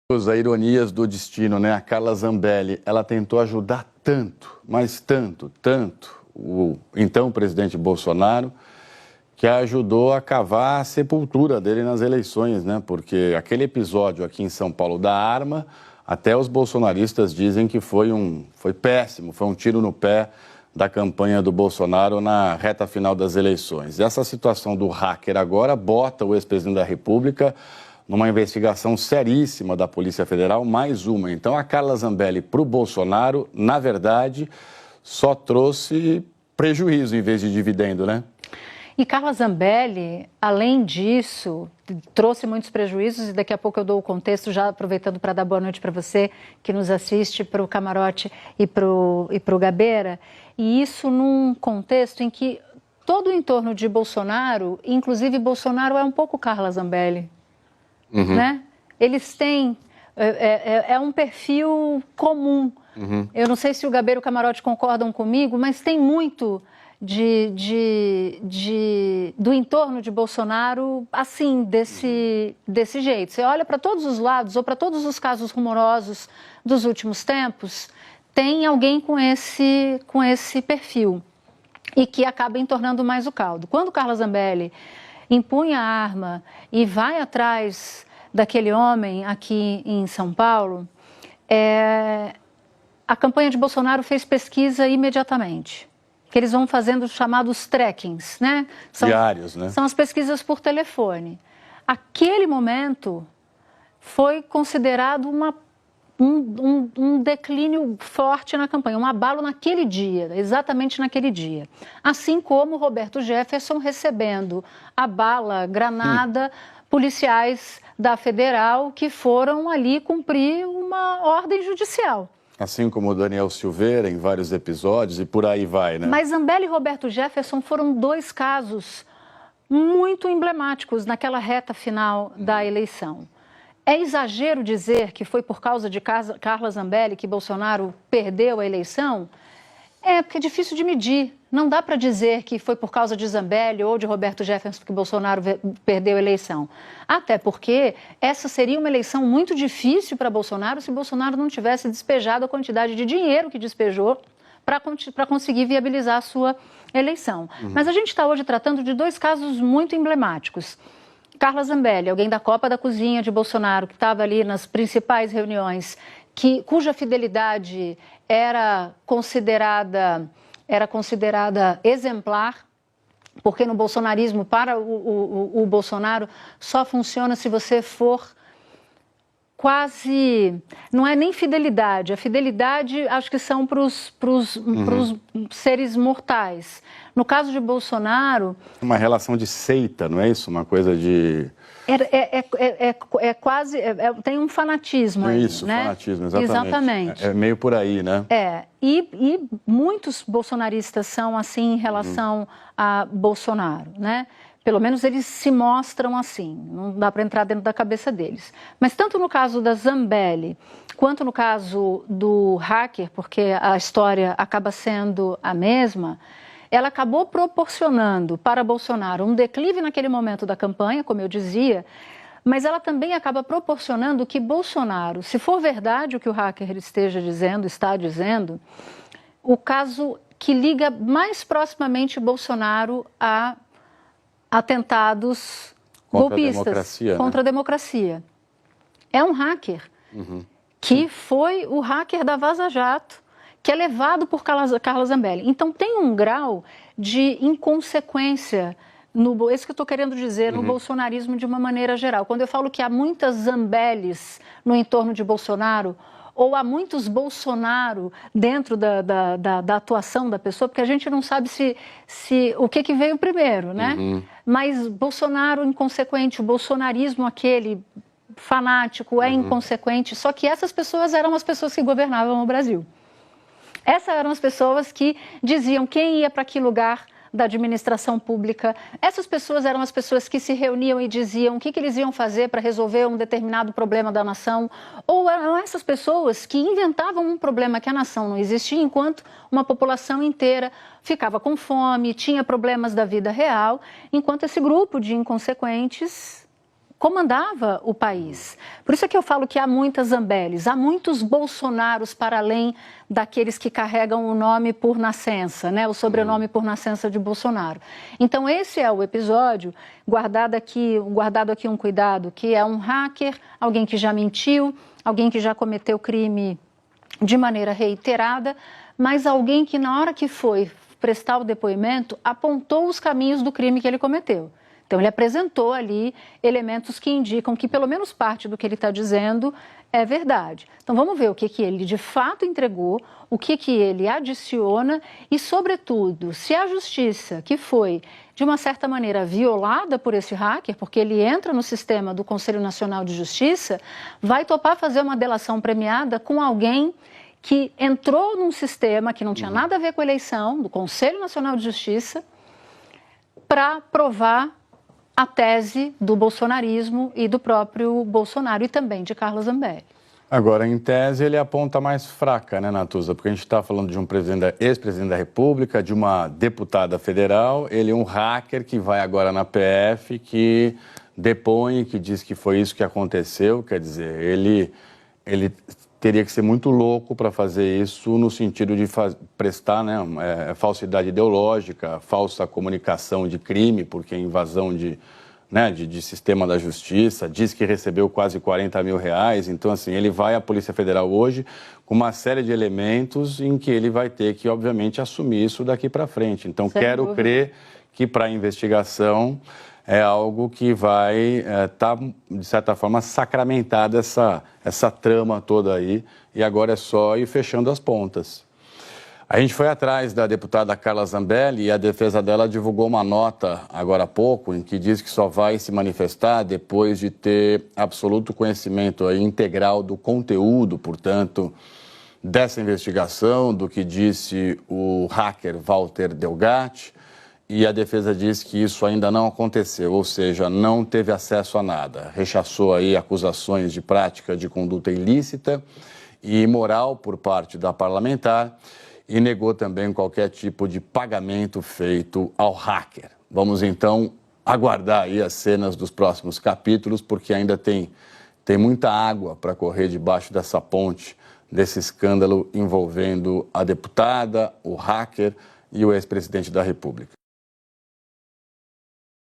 A ironias do destino, né? A Carla Zambelli, ela tentou ajudar tanto, mas tanto, o então presidente Bolsonaro, que ajudou a cavar a sepultura dele nas eleições, né? Porque aquele episódio aqui em São Paulo da arma, até os bolsonaristas dizem que foi péssimo, foi um tiro no pé da campanha do Bolsonaro na reta final das eleições. Essa situação do hacker agora bota o ex-presidente da República numa investigação seríssima da Polícia Federal, mais uma. Então, a Carla Zambelli para o Bolsonaro, na verdade, só trouxe prejuízo em vez de dividendo, né? E Carla Zambelli, além disso, trouxe muitos prejuízos, e daqui a pouco eu dou o contexto, já aproveitando para dar boa noite para você que nos assiste, para o Camarote e para o Gabeira, e isso num contexto em que todo o entorno de Bolsonaro, inclusive Bolsonaro é um pouco Carla Zambelli. Né? Eles têm, é um perfil comum. Eu não sei se o Gabeira e o Camarote concordam comigo, mas tem muito do entorno de Bolsonaro assim, desse jeito. Você olha para todos os lados, ou para todos os casos rumorosos dos últimos tempos, tem alguém com esse perfil e que acaba entornando mais o caldo. Quando Carla Zambelli empunha a arma e vai atrás daquele homem aqui em São Paulo, a campanha de Bolsonaro fez pesquisa imediatamente, que eles vão fazendo os chamados trackings, né? Diários, né? São as pesquisas por telefone. Aquele momento foi considerado um declínio forte na campanha, um abalo naquele dia, exatamente naquele dia. Assim como Roberto Jefferson recebendo a bala, granada, policiais da Federal que foram ali cumprir uma ordem judicial. Assim como o Daniel Silveira em vários episódios e por aí vai, né? Mas Zambelli e Roberto Jefferson foram dois casos muito emblemáticos naquela reta final da eleição. É exagero dizer que foi por causa de Carla Zambelli que Bolsonaro perdeu a eleição? Porque é difícil de medir. Não dá para dizer que foi por causa de Zambelli ou de Roberto Jefferson que Bolsonaro perdeu a eleição. Até porque essa seria uma eleição muito difícil para Bolsonaro se Bolsonaro não tivesse despejado a quantidade de dinheiro que despejou para conseguir viabilizar a sua eleição. Mas a gente está hoje tratando de dois casos muito emblemáticos. Carla Zambelli, alguém da Copa da Cozinha de Bolsonaro, que estava ali nas principais reuniões, cuja fidelidade era considerada exemplar, porque no bolsonarismo, para o Bolsonaro, só funciona se você for quase... Não é nem fidelidade, a fidelidade acho que são para os seres mortais. No caso de Bolsonaro... Uma relação de seita, não é isso? Uma coisa de... quase... tem um fanatismo aí, isso, né? Fanatismo, exatamente. Exatamente. É meio por aí, né? E muitos bolsonaristas são assim em relação a Bolsonaro, né? Pelo menos eles se mostram assim, não dá para entrar dentro da cabeça deles. Mas tanto no caso da Zambelli, quanto no caso do hacker, porque a história acaba sendo a mesma, ela acabou proporcionando para Bolsonaro um declive naquele momento da campanha, como eu dizia, mas ela também acaba proporcionando que Bolsonaro, se for verdade o que o hacker está dizendo, o caso que liga mais proximamente Bolsonaro a atentados golpistas contra a democracia. É um hacker que foi o hacker da Vaza Jato, que é levado por Carla Zambelli. Então tem um grau de inconsequência, isso que eu estou querendo dizer, no bolsonarismo de uma maneira geral. Quando eu falo que há muitas Zambellis no entorno de Bolsonaro, ou há muitos Bolsonaro dentro da atuação da pessoa, porque a gente não sabe o que veio primeiro, né? Mas Bolsonaro inconsequente, o bolsonarismo aquele fanático é inconsequente, só que essas pessoas eram as pessoas que governavam o Brasil. Essas eram as pessoas que diziam quem ia para que lugar da administração pública. Essas pessoas eram as pessoas que se reuniam e diziam o que eles iam fazer para resolver um determinado problema da nação. Ou eram essas pessoas que inventavam um problema que a nação não existia, enquanto uma população inteira ficava com fome, tinha problemas da vida real, enquanto esse grupo de inconsequentes comandava o país. Por isso é que eu falo que há muitas Zambellis, há muitos Bolsonaros para além daqueles que carregam o nome por nascença, né? O sobrenome por nascença de Bolsonaro. Então esse é o episódio, guardado aqui um cuidado, que é um hacker, alguém que já mentiu, alguém que já cometeu crime de maneira reiterada, mas alguém que na hora que foi prestar o depoimento apontou os caminhos do crime que ele cometeu. Então, ele apresentou ali elementos que indicam que pelo menos parte do que ele está dizendo é verdade. Então, vamos ver o que ele de fato entregou, o que ele adiciona e, sobretudo, se a justiça, que foi, de uma certa maneira, violada por esse hacker, porque ele entra no sistema do Conselho Nacional de Justiça, vai topar fazer uma delação premiada com alguém que entrou num sistema que não tinha nada a ver com a eleição, do Conselho Nacional de Justiça, para provar a tese do bolsonarismo e do próprio Bolsonaro e também de Carla Zambelli. Agora, em tese, ele aponta mais fraca, né, Natuza? Porque a gente está falando de um ex-presidente da República, de uma deputada federal, ele é um hacker que vai agora na PF, que depõe, que diz que foi isso que aconteceu, quer dizer, ele teria que ser muito louco para fazer isso no sentido de prestar, né, falsidade ideológica, falsa comunicação de crime, porque é invasão de sistema da justiça, diz que recebeu quase 40 mil reais. Então, assim, ele vai à Polícia Federal hoje com uma série de elementos em que ele vai ter que, obviamente, assumir isso daqui para frente. Então, quero crer que para a investigação é algo que vai estar, de certa forma, sacramentada essa trama toda aí, e agora é só ir fechando as pontas. A gente foi atrás da deputada Carla Zambelli e a defesa dela divulgou uma nota agora há pouco em que diz que só vai se manifestar depois de ter absoluto conhecimento aí, integral do conteúdo, portanto, dessa investigação, do que disse o hacker Walter Delgatti. E a defesa diz que isso ainda não aconteceu, ou seja, não teve acesso a nada. Rechaçou aí acusações de prática de conduta ilícita e imoral por parte da parlamentar e negou também qualquer tipo de pagamento feito ao hacker. Vamos então aguardar aí as cenas dos próximos capítulos, porque ainda tem muita água para correr debaixo dessa ponte, desse escândalo envolvendo a deputada, o hacker e o ex-presidente da República.